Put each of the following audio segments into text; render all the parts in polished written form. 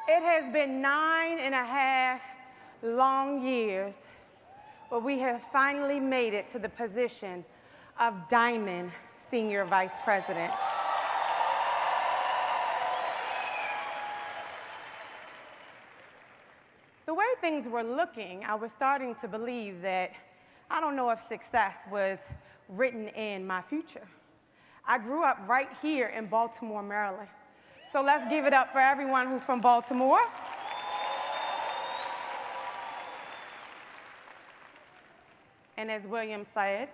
It has been 9.5 long years, but we have finally made it to the position of Diamond Senior Vice President. The way things were looking, I was starting to believe that I don't know if success was written in my future. I grew up right here in Baltimore, Maryland. So let's give it up for everyone who's from Baltimore. And as William said,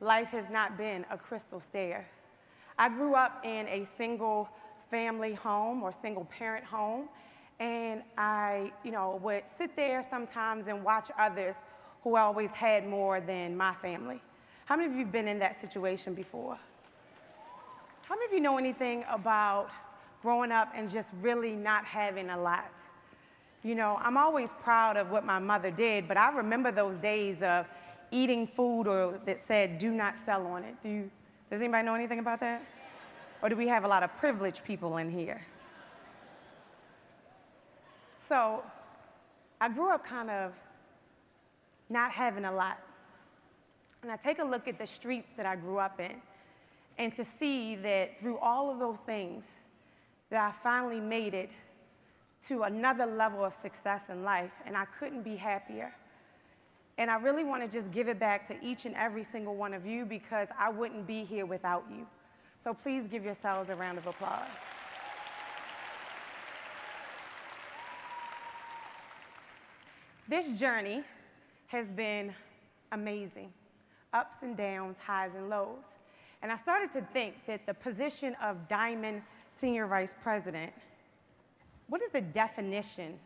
life has not been a crystal stair. I grew up in a single family home or single parent home, and I would sit there sometimes and watch others who always had more than my family. How many of you have been in that situation before? How many of you know anything about growing up and just really not having a lot? You know, I'm always proud of what my mother did, but I remember those days of eating food that said, "do not sell" on it. Does anybody know anything about that? Or do we have a lot of privileged people in here? So I grew up kind of not having a lot. And I take a look at the streets that I grew up in, and to see that through all of those things, that I finally made it to another level of success in life, and I couldn't be happier. And I really want to just give it back to each and every single one of you, because I wouldn't be here without you. So please give yourselves a round of applause. This journey has been amazing. Ups and downs, highs and lows. And I started to think that the position of Diamond Senior Vice President, what is the definition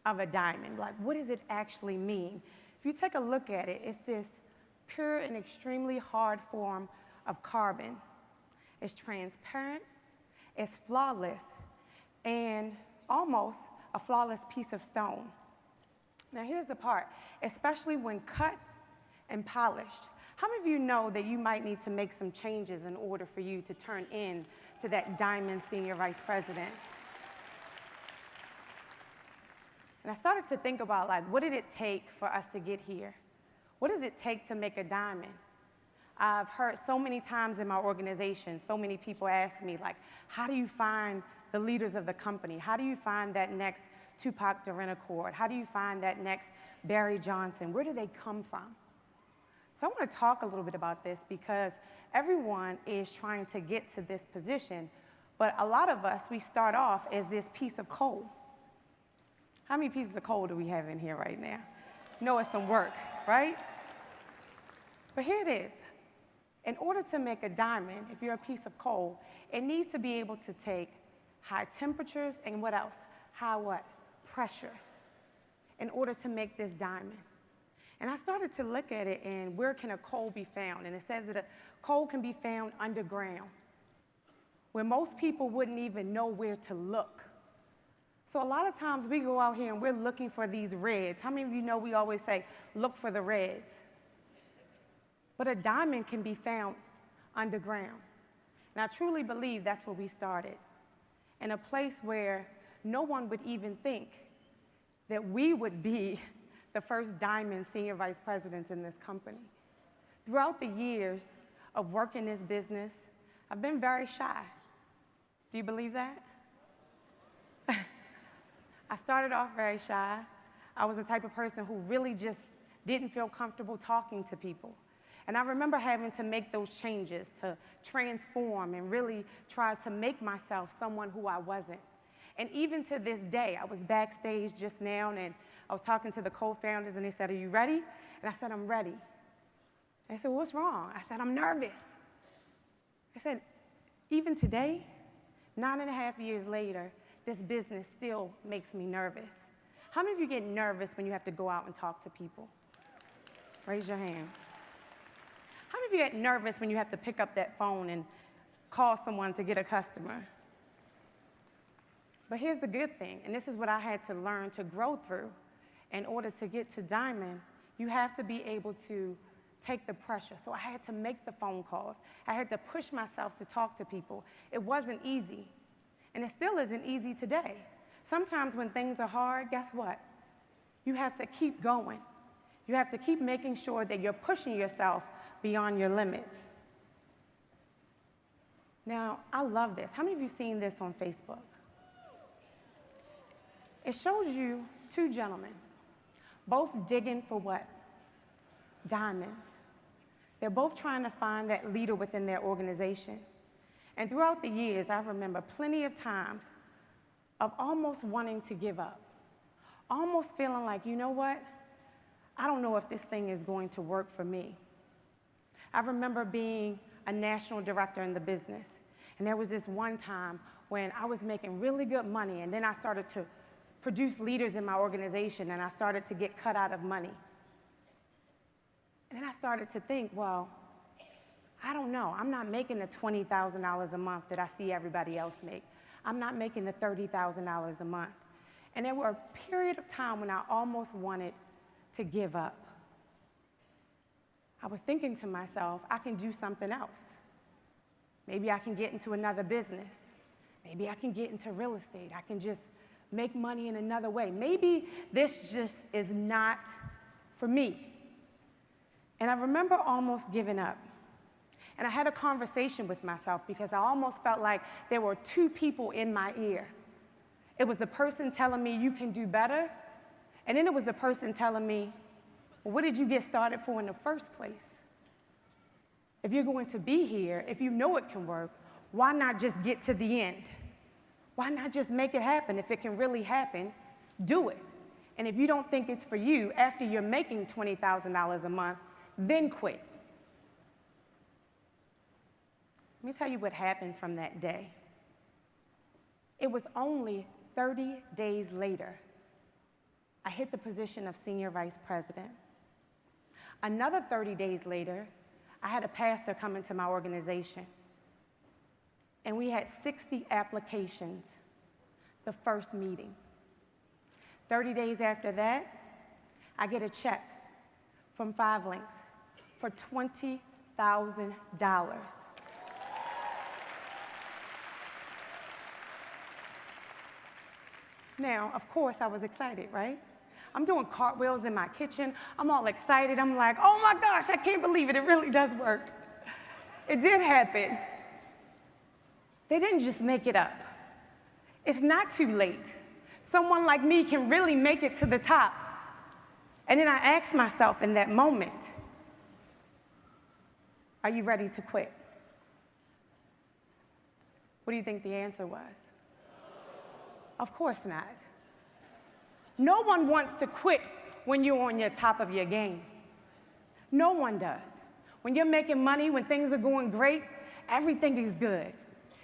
of a diamond? Like, what does it actually mean? If you take a look at it, it's this pure and extremely hard form of carbon. It's transparent, it's flawless, and almost a flawless piece of stone. Now here's the part, especially when cut and polished. How many of you know that you might need to make some changes in order for you to turn in to that Diamond Senior Vice President? And I started to think about, like, what did it take for us to get here? What does it take to make a diamond? I've heard so many times in my organization, so many people ask me, like, how do you find the leaders of the company? How do you find that next Tupac Derinacort? How do you find that next Barry Johnson? Where do they come from? So I want to talk a little bit about this, because everyone is trying to get to this position, but a lot of us, we start off as this piece of coal. How many pieces of coal do we have in here right now? You know, it's some work, right? But here it is. In order to make a diamond, if you're a piece of coal, it needs to be able to take high temperatures and what else? High what? Pressure, in order to make this diamond. And I started to look at it, and where can a coal be found? And it says that a coal can be found underground, where most people wouldn't even know where to look. So a lot of times we go out here and we're looking for these reds. How many of you know we always say, look for the reds? But a diamond can be found underground. And I truly believe that's where we started, in a place where no one would even think that we would be the first Diamond Senior Vice Presidents in this company. Throughout the years of working this business, I've been very shy. Do you believe that? I started off very shy. I was the type of person who really just didn't feel comfortable talking to people. And I remember having to make those changes to transform and really try to make myself someone who I wasn't. And even to this day, I was backstage just now, and I was talking to the co-founders, and they said, "Are you ready?" And I said, "I'm ready." And they said, "What's wrong?" I said, "I'm nervous." I said, even today, 9.5 years later, this business still makes me nervous. How many of you get nervous when you have to go out and talk to people? Raise your hand. How many of you get nervous when you have to pick up that phone and call someone to get a customer? But here's the good thing, and this is what I had to learn to grow through. In order to get to Diamond, you have to be able to take the pressure. So I had to make the phone calls. I had to push myself to talk to people. It wasn't easy, and it still isn't easy today. Sometimes when things are hard, guess what? You have to keep going. You have to keep making sure that you're pushing yourself beyond your limits. Now, I love this. How many of you seen this on Facebook? It shows you two gentlemen, both digging for what? Diamonds. They're both trying to find that leader within their organization. And throughout the years, I remember plenty of times of almost wanting to give up, almost feeling like, you know what? I don't know if this thing is going to work for me. I remember being a national director in the business, and there was this one time when I was making really good money, and then I started to produce leaders in my organization, and I started to get cut out of money. And then I started to think, well, I don't know. I'm not making the $20,000 a month that I see everybody else make. I'm not making the $30,000 a month. And there were a period of time when I almost wanted to give up. I was thinking to myself, I can do something else. Maybe I can get into another business. Maybe I can get into real estate. I can just make money in another way. Maybe this just is not for me. And I remember almost giving up. And I had a conversation with myself because I almost felt like there were two people in my ear. It was the person telling me you can do better, and then it was the person telling me, well, what did you get started for in the first place? If you're going to be here, if you know it can work, why not just get to the end? Why not just make it happen? If it can really happen, do it. And if you don't think it's for you, after you're making $20,000 a month, then quit. Let me tell you what happened from that day. It was only 30 days later, I hit the position of senior vice president. Another 30 days later, I had a pastor come into my organization, and we had 60 applications the first meeting. 30 days after that, I get a check from 5 Links for $20,000. Now, of course, I was excited, right? I'm doing cartwheels in my kitchen. I'm all excited. I'm like, oh my gosh, I can't believe it. It really does work. It did happen. They didn't just make it up. It's not too late. Someone like me can really make it to the top. And then I asked myself in that moment, are you ready to quit? What do you think the answer was? Of course not. No one wants to quit when you're on your top of your game. No one does. When you're making money, when things are going great, everything is good.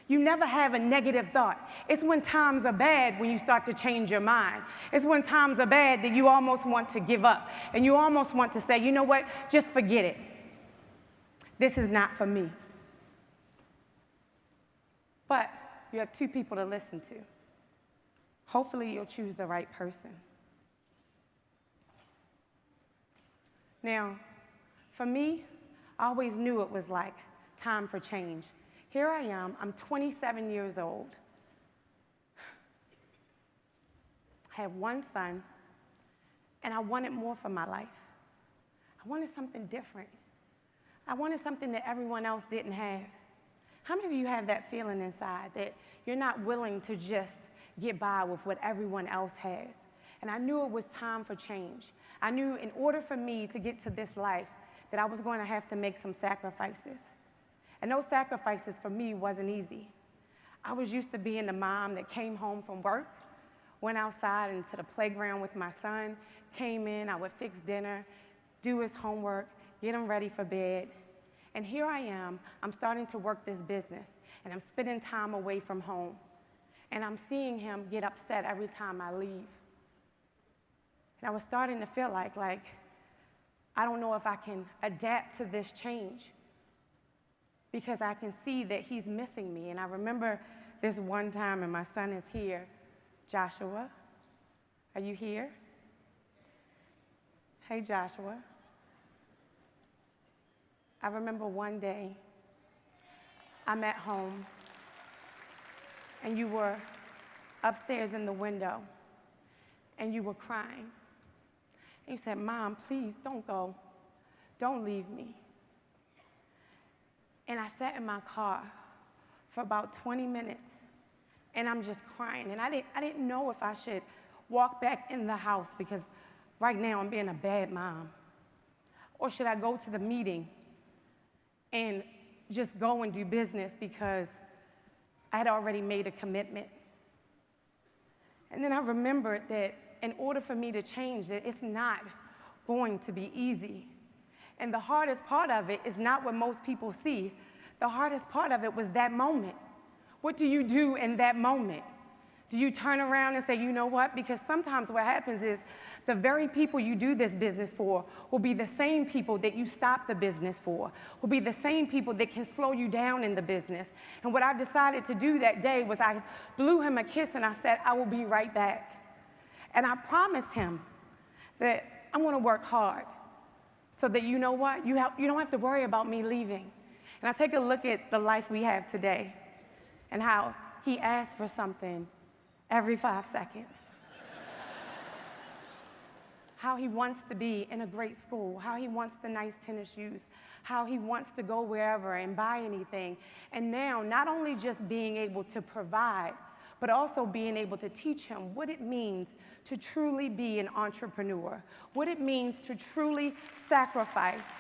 You never have a negative thought. It's when times are bad when you start to change your mind. It's when times are bad that you almost want to give up. And you almost want to say, you know what, just forget it. This is not for me. But you have two people to listen to. Hopefully you'll choose the right person. Now, for me, I always knew it was like time for change. Here I am, I'm 27 years old. I have one son, and I wanted more for my life. I wanted something different. I wanted something that everyone else didn't have. How many of you have that feeling inside that you're not willing to just get by with what everyone else has? And I knew it was time for change. I knew in order for me to get to this life that I was going to have to make some sacrifices. And those sacrifices for me wasn't easy. I was used to being the mom that came home from work, went outside into the playground with my son, came in, I would fix dinner, do his homework, get him ready for bed. And here I am, I'm starting to work this business, and I'm spending time away from home. And I'm seeing him get upset every time I leave. And I was starting to feel like I don't know if I can adapt to this change because I can see that he's missing me. And I remember this one time, and my son is here. Joshua, are you here? Hey, Joshua. I remember one day I'm at home, and you were upstairs in the window, and you were crying. And you said, "Mom, please don't go. Don't leave me." And I sat in my car for about 20 minutes, and I'm just crying. And I didn't know if I should walk back in the house because right now I'm being a bad mom. Or should I go to the meeting and just go and do business because I had already made a commitment. And then I remembered that in order for me to change, that it's not going to be easy. And the hardest part of it is not what most people see. The hardest part of it was that moment. What do you do in that moment? Do you turn around and say, "You know what?" Because sometimes what happens is the very people you do this business for will be the same people that you stop the business for, will be the same people that can slow you down in the business. And what I decided to do that day was I blew him a kiss and I said, "I will be right back." And I promised him that I'm going to work hard so that, you know what, you don't have to worry about me leaving. And I take a look at the life we have today and how he asks for something every 5 seconds. How he wants to be in a great school, how he wants the nice tennis shoes, how he wants to go wherever and buy anything. And now, not only just being able to provide, but also being able to teach him what it means to truly be an entrepreneur, what it means to truly sacrifice,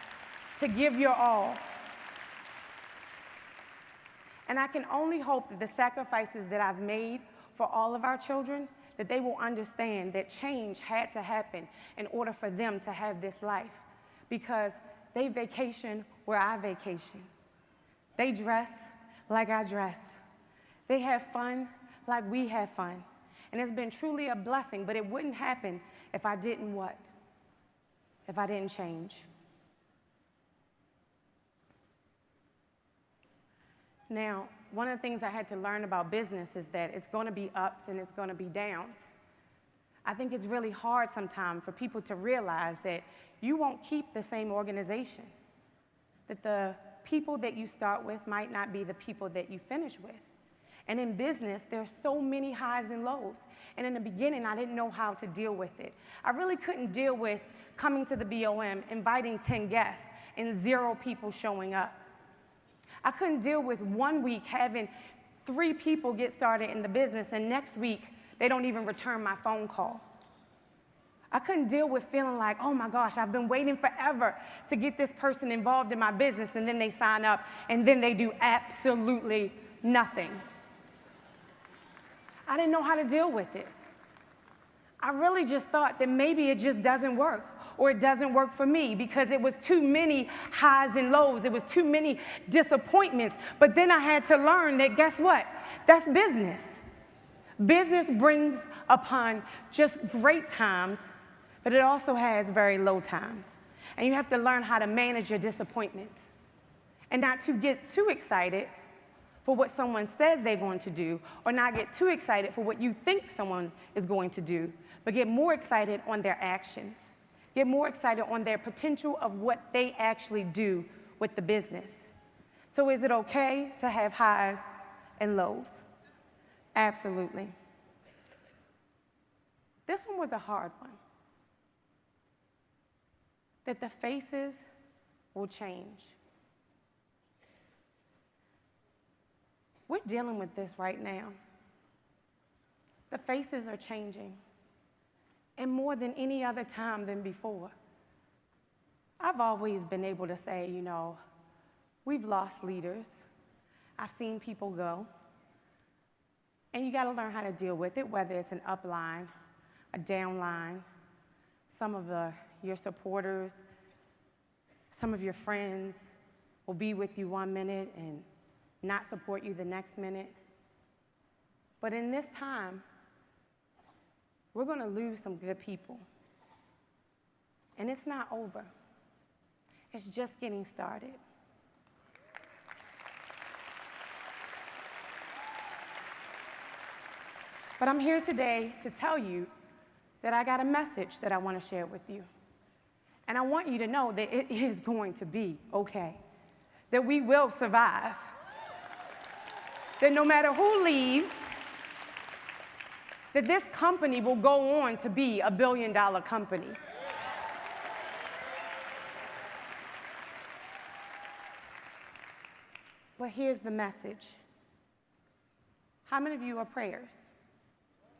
to give your all. And I can only hope that the sacrifices that I've made for all of our children, that they will understand that change had to happen in order for them to have this life, because they vacation where I vacation. They dress like I dress. They have fun like we have fun. And it's been truly a blessing, but it wouldn't happen if I didn't what? If I didn't change. Now, one of the things I had to learn about business is that it's going to be ups and it's going to be downs. I think it's really hard sometimes for people to realize that you won't keep the same organization, that the people that you start with might not be the people that you finish with. And in business, there's so many highs and lows. And in the beginning, I didn't know how to deal with it. I really couldn't deal with coming to the BOM, inviting 10 guests, and 0 people showing up. I couldn't deal with 1 week having 3 people get started in the business, and next week, they don't even return my phone call. I couldn't deal with feeling like, oh my gosh, I've been waiting forever to get this person involved in my business, and then they sign up, and then they do absolutely nothing. I didn't know how to deal with it. I really just thought that maybe it just doesn't work, or it doesn't work for me because it was too many highs and lows. It was too many disappointments. But then I had to learn that, guess what? That's business. Business brings upon just great times, but it also has very low times. And you have to learn how to manage your disappointments and not to get too excited for what someone says they're going to do, or not get too excited for what you think someone is going to do, but get more excited on their actions. Get more excited on their potential of what they actually do with the business. So is it okay to have highs and lows? Absolutely. This one was a hard one. That the faces will change. We're dealing with this right now. The faces are changing, and more than any other time than before. I've always been able to say, you know, we've lost leaders. I've seen people go. And you got to learn how to deal with it, whether it's an up line, a down line, some of your supporters, some of your friends will be with you 1 minute and not support you the next minute. But in this time, we're going to lose some good people. And it's not over. It's just getting started. But I'm here today to tell you that I got a message that I want to share with you. And I want you to know that it is going to be okay, that we will survive, that no matter who leaves, that this company will go on to be a billion-dollar company. But here's the message. How many of you are prayers?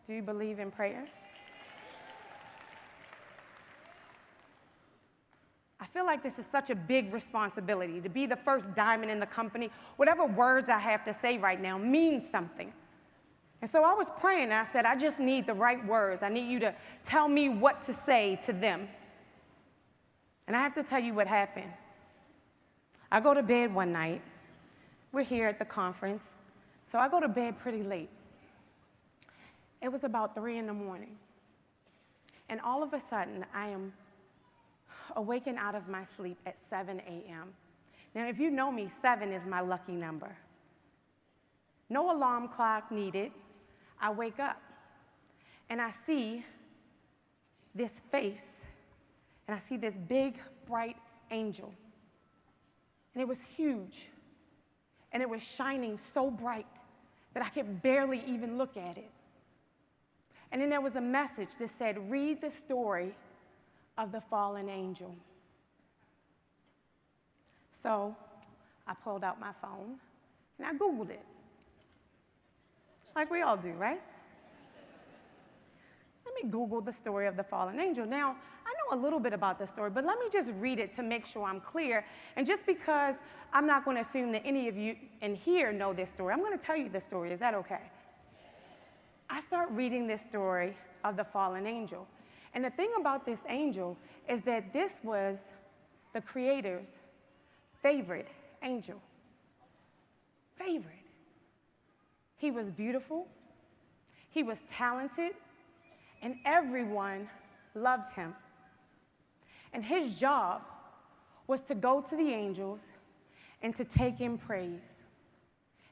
Do you believe in prayer? I feel like this is such a big responsibility to be the first diamond in the company. Whatever words I have to say right now means something. And so I was praying, and I said, I just need the right words. I need you to tell me what to say to them. And I have to tell you what happened. I go to bed one night. We're here at the conference. So I go to bed pretty late. It was about 3 in the morning. And all of a sudden, I am awakened out of my sleep at 7 a.m. Now, if you know me, 7 is my lucky number. No alarm clock needed. I wake up, and I see this face, and I see this big, bright angel. And it was huge, and it was shining so bright that I could barely even look at it. And then there was a message that said, read the story of the fallen angel. So I pulled out my phone, and I Googled it. Like we all do, right? Let me Google the story of the fallen angel. Now, I know a little bit about the story, but let me just read it to make sure I'm clear. And just because I'm not going to assume that any of you in here know this story, I'm going to tell you the story. Is that okay? I start reading this story of the fallen angel. And the thing about this angel is that this was the Creator's favorite angel. Favorite. He was beautiful, he was talented, and everyone loved him. And his job was to go to the angels and to take in praise,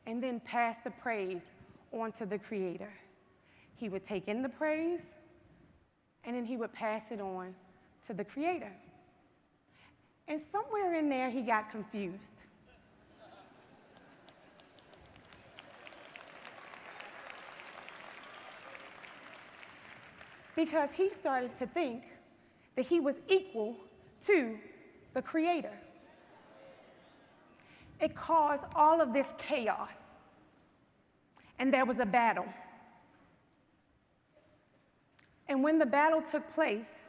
and then pass the praise on to the Creator. He would take in the praise, and then he would pass it on to the Creator. And somewhere in there, he got confused. Because he started to think that he was equal to the Creator. It caused all of this chaos, and there was a battle. And when the battle took place,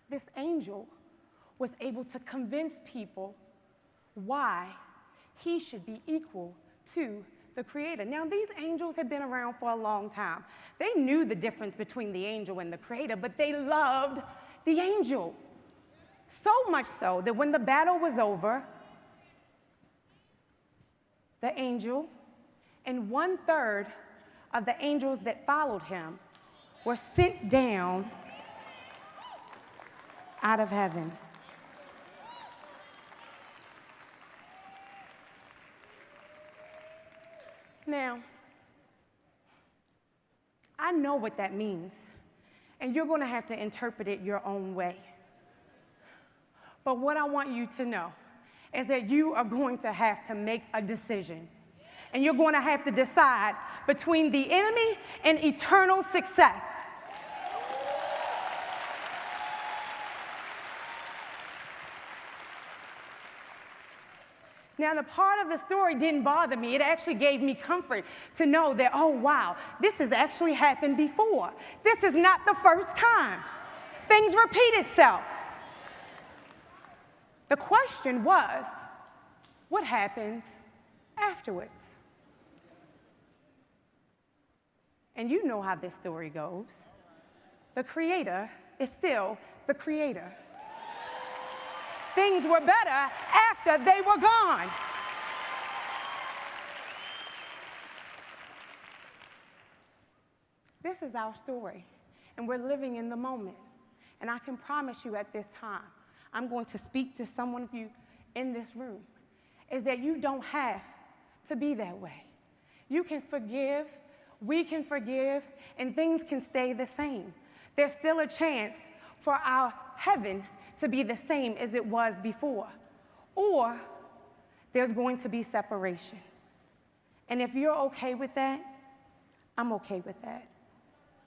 this angel was able to convince people why he should be equal to the Creator. Now, these angels had been around for a long time. They knew the difference between the angel and the Creator, but they loved the angel. So much so that when the battle was over, the angel and 1/3 of the angels that followed him were sent down out of heaven. Now, I know what that means, and you're going to have to interpret it your own way. But what I want you to know is that you are going to have to make a decision, and you're going to have to decide between the enemy and eternal success. Now, the part of the story didn't bother me. It actually gave me comfort to know that, oh, wow, this has actually happened before. This is not the first time. Things repeat itself. The question was, what happens afterwards? And you know how this story goes. The Creator is still the Creator. Things were better after they were gone. This is our story, and we're living in the moment. And I can promise you at this time, I'm going to speak to someone of you in this room, is that you don't have to be that way. You can forgive, we can forgive, and things can stay the same. There's still a chance for our heaven to be the same as it was before. Or there's going to be separation. And if you're okay with that, I'm okay with that.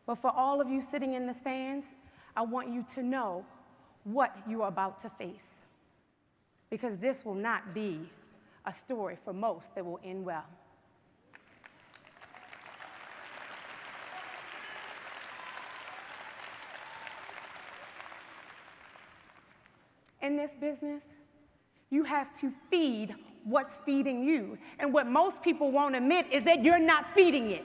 But for all of you sitting in the stands, I want you to know what you are about to face. Because this will not be a story for most that will end well. In this business, you have to feed what's feeding you. And what most people won't admit is that you're not feeding it.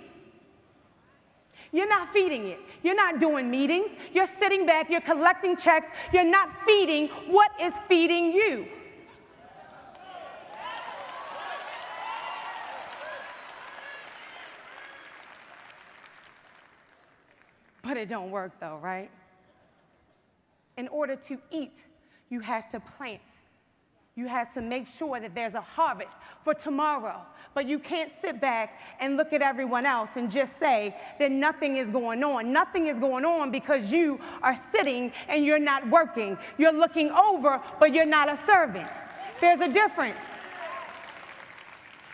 You're not feeding it. You're not doing meetings. You're sitting back. You're collecting checks. You're not feeding what is feeding you. But it don't work though, right? In order to eat, you have to plant. You have to make sure that there's a harvest for tomorrow. But you can't sit back and look at everyone else and just say that nothing is going on. Nothing is going on because you are sitting and you're not working. You're looking over, but you're not a servant. There's a difference.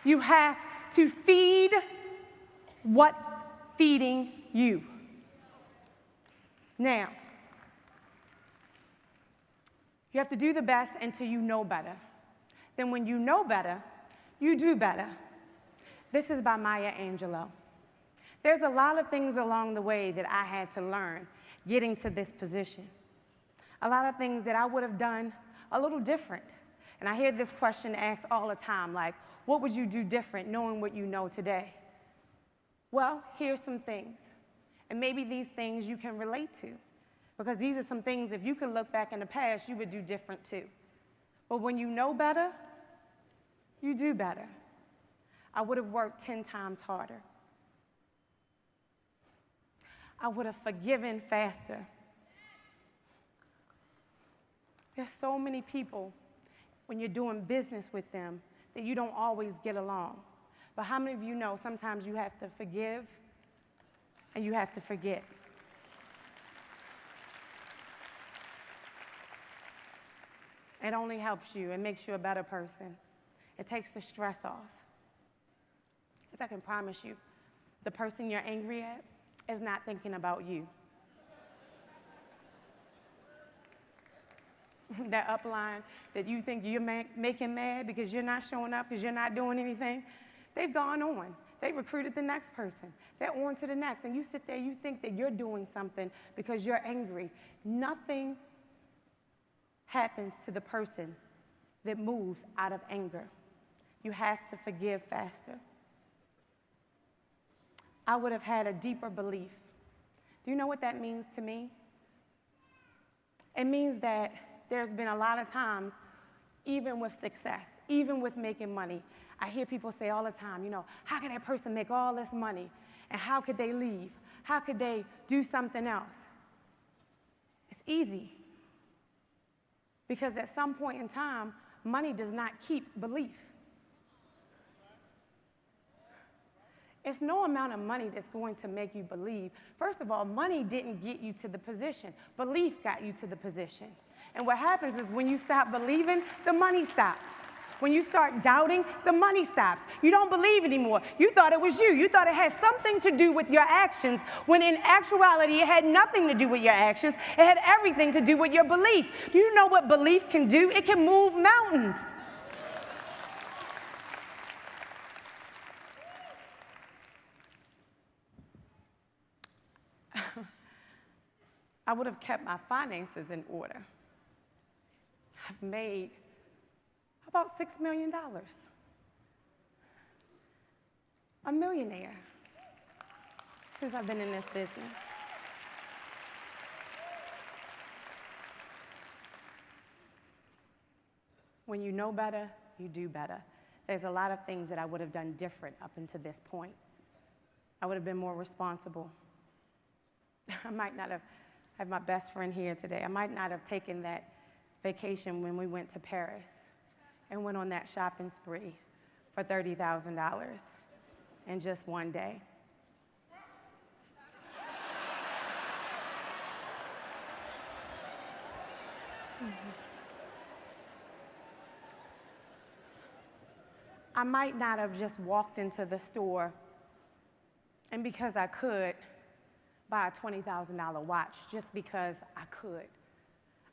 You have to feed what's feeding you. Now, you have to do the best until you know better. Then when you know better, you do better. This is by Maya Angelou. There's a lot of things along the way that I had to learn getting to this position. A lot of things that I would have done a little different. And I hear this question asked all the time, like, what would you do different knowing what you know today? Well, here's some things. And maybe these things you can relate to. Because these are some things, if you could look back in the past, you would do different too. But when you know better, you do better. I would have worked 10 times harder. I would have forgiven faster. There's so many people, when you're doing business with them, that you don't always get along. But how many of you know sometimes you have to forgive and you have to forget? It only helps you. It makes you a better person. It takes the stress off. Because I can promise you, the person you're angry at is not thinking about you. That upline that you think you're making mad because you're not showing up, because you're not doing anything, they've gone on. They recruited the next person. They're on to the next. And you sit there, you think that you're doing something because you're angry. Nothing happens to the person that moves out of anger. You have to forgive faster. I would have had a deeper belief. Do you know what that means to me? It means that there's been a lot of times, even with success, even with making money, I hear people say all the time, you know, how could that person make all this money? And how could they leave? How could they do something else? It's easy. Because at some point in time, money does not keep belief. It's no amount of money that's going to make you believe. First of all, money didn't get you to the position. Belief got you to the position. And what happens is when you stop believing, the money stops. When you start doubting, the money stops. You don't believe anymore. You thought it was you. You thought it had something to do with your actions, when in actuality, it had nothing to do with your actions. It had everything to do with your belief. Do you know what belief can do? It can move mountains. I would have kept my finances in order. I've made about $6 million. A millionaire since I've been in this business. When you know better, you do better. There's a lot of things that I would have done different up until this point. I would have been more responsible. I might not have, I have my best friend here today. I might not have taken that vacation when we went to Paris and went on that shopping spree for $30,000 in just one day. I might not have just walked into the store And because I could buy a $20,000 watch, just because I could.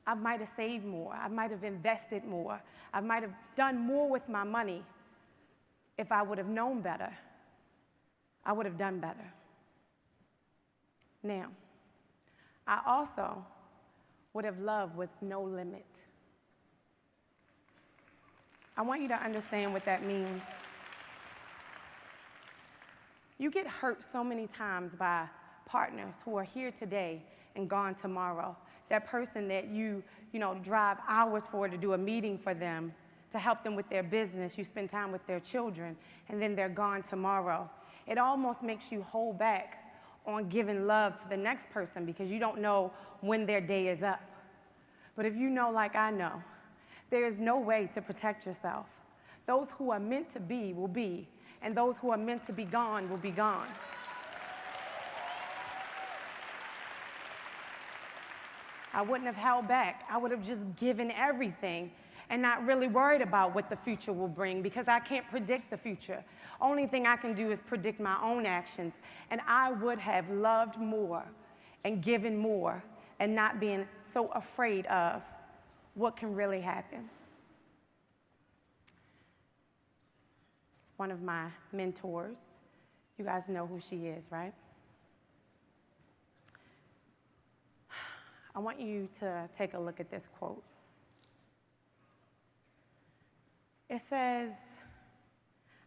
I might have saved more. I might have invested more. I might have done more with my money. If I would have known better, I would have done better. Now, I also would have loved with no limit. I want you to understand what that means. You get hurt so many times by partners who are here today and gone tomorrow. That person that you drive hours for to do a meeting for them, to help them with their business, you spend time with their children, and then they're gone tomorrow. It almost makes you hold back on giving love to the next person because you don't know when their day is up. But if you know, like I know, there is no way to protect yourself. Those who are meant to be will be, and those who are meant to be gone will be gone. I wouldn't have held back. I would have just given everything and not really worried about what the future will bring because I can't predict the future. Only thing I can do is predict my own actions. And I would have loved more and given more and not being so afraid of what can really happen. It's one of my mentors. You guys know who she is, right? I want you to take a look at this quote. It says,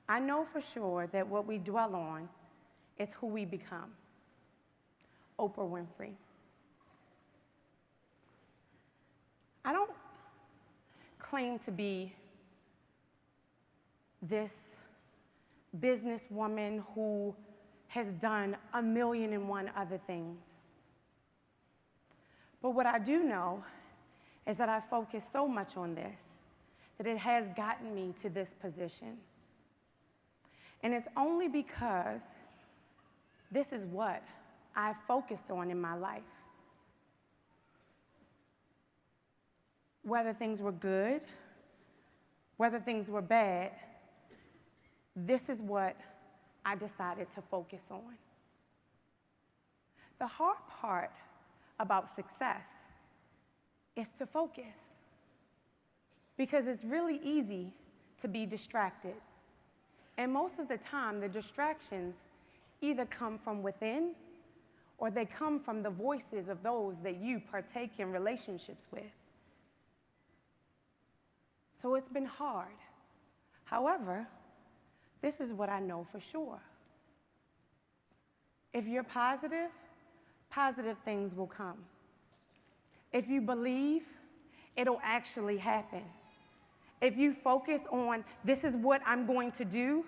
"I know for sure that what we dwell on is who we become." Oprah Winfrey. I don't claim to be this businesswoman who has done 1,000,001 other things. But what I do know is that I focus so much on this that it has gotten me to this position. And it's only because this is what I focused on in my life. Whether things were good, whether things were bad, this is what I decided to focus on. The hard part about success is to focus, because it's really easy to be distracted. And most of the time, the distractions either come from within or they come from the voices of those that you partake in relationships with. So it's been hard. However, this is what I know for sure. If you're positive, positive things will come. If you believe, it'll actually happen. If you focus on, this is what I'm going to do,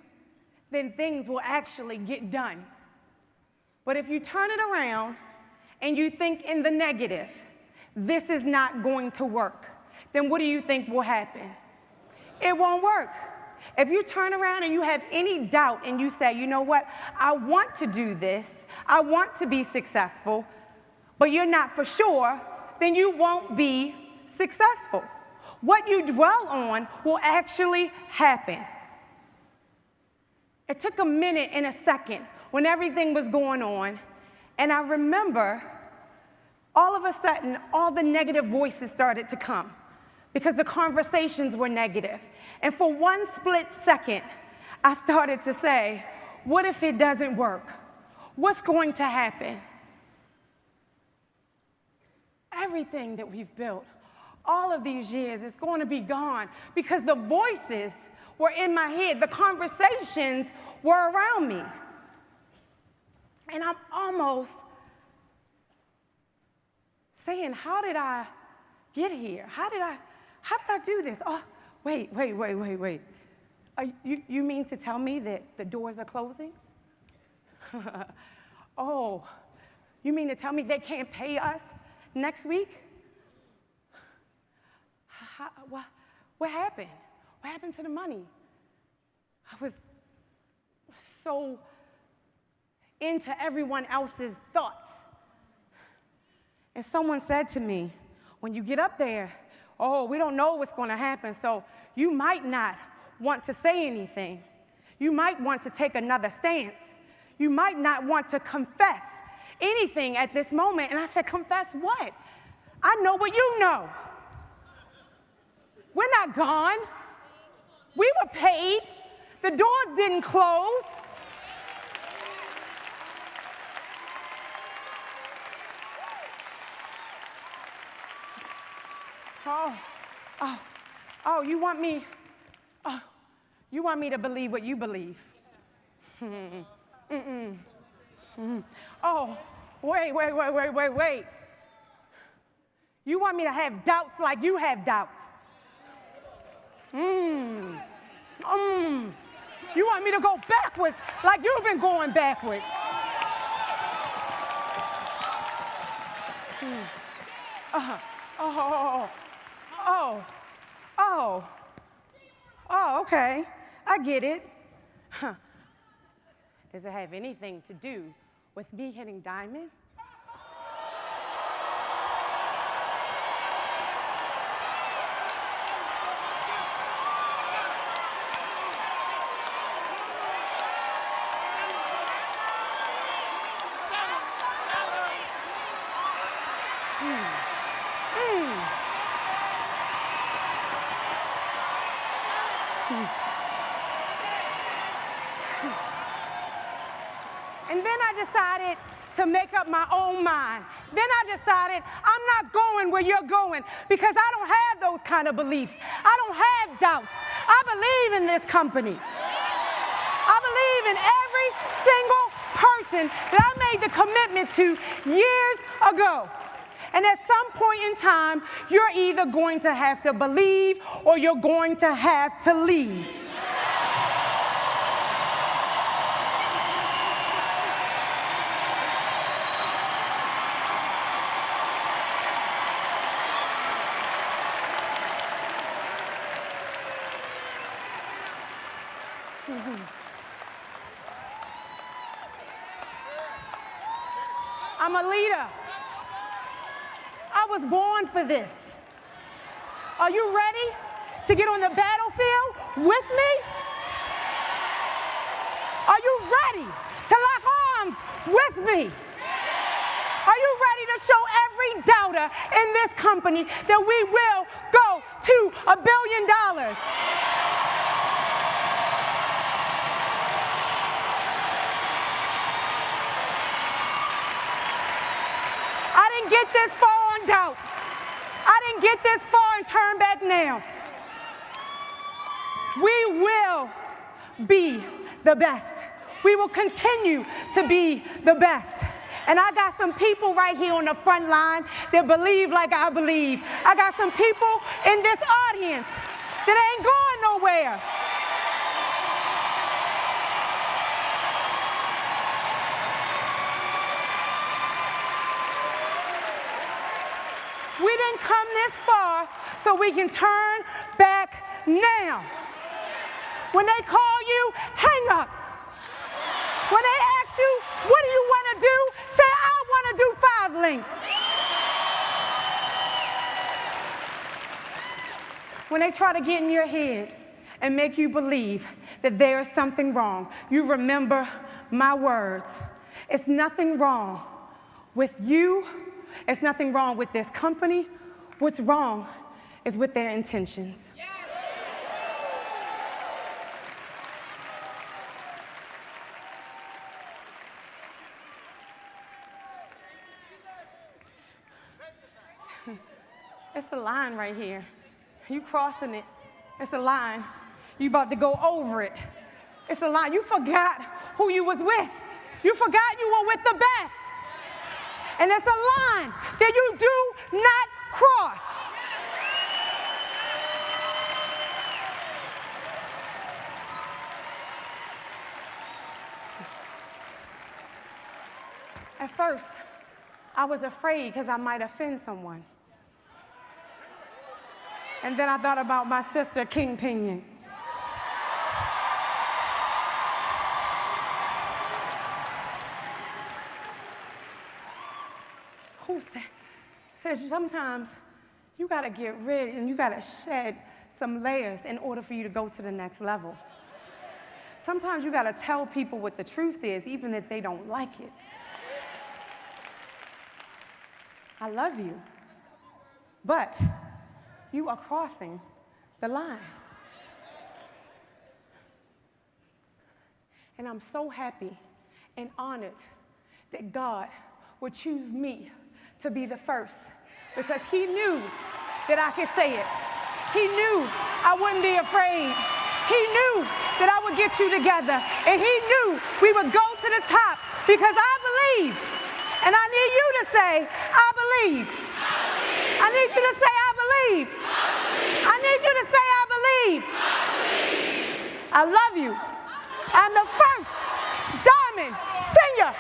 then things will actually get done. But if you turn it around and you think in the negative, this is not going to work, then what do you think will happen? It won't work. If you turn around and you have any doubt and you say, you know what, I want to do this, I want to be successful, but you're not for sure, then you won't be successful. What you dwell on will actually happen. It took a minute and a second when everything was going on, and I remember all of a sudden all the negative voices started to come because the conversations were negative. And for one split second, I started to say, what if it doesn't work? What's going to happen? Everything that we've built all of these years is going to be gone because the voices were in my head. The conversations were around me. And I'm almost saying, how did I get here? How did I do this? Oh, wait. You mean to tell me that the doors are closing? Oh, you mean to tell me they can't pay us next week? What happened? What happened to the money? I was so into everyone else's thoughts. And someone said to me, when you get up there, oh, we don't know what's going to happen, so you might not want to say anything. You might want to take another stance. You might not want to confess anything at this moment. And I said, confess what? I know what you know. We're not gone. We were paid. The doors didn't close. Oh, you want me to believe what you believe? Oh, wait. You want me to have doubts like you have doubts? You want me to go backwards like you've been going backwards? Okay. I get it. Does it have anything to do with me hitting diamond? And then I decided to make up my own mind. Then I decided I'm not going where you're going because I don't have those kind of beliefs. I don't have doubts. I believe in this company. I believe in every single person that I made the commitment to years ago. And at some point in time, you're either going to have to believe or you're going to have to leave. I'm a leader. I was born for this. Are you ready to get on the battlefield with me? Are you ready to lock arms with me? Are you ready to show every doubter in this company that we will go to $1 billion? I didn't get this far on doubt. I didn't get this far and turn back now. We will be the best. We will continue to be the best. And I got some people right here on the front line that believe like I believe. I got some people in this audience that ain't going nowhere. We didn't come this far so we can turn back now. When they call you, hang up. When they ask you, what do you want to do? Say, I want to do 5 links. When they try to get in your head and make you believe that there is something wrong, you remember my words. It's nothing wrong with you. It's nothing wrong with this company. What's wrong is with their intentions. It's a line right here. You crossing it. It's a line. You about to go over it. It's a line. You forgot who you was with. You forgot you were with the best. And it's a line that you do not cross. At first, I was afraid because I might offend someone. And then I thought about my sister, King Pinion. Who says sometimes you got to get rid and you got to shed some layers in order for you to go to the next level. sometimes you got to tell people what the truth is, even if they don't like it. I love you, but you are crossing the line. And I'm so happy and honored that God would choose me to be the first, because he knew that I could say it. He knew I wouldn't be afraid. He knew that I would get you together. And he knew we would go to the top, because I believe. And I need you to say, I believe. I need you to say, I believe. I need you to say, I believe. I love you. I'm the first Diamond Senior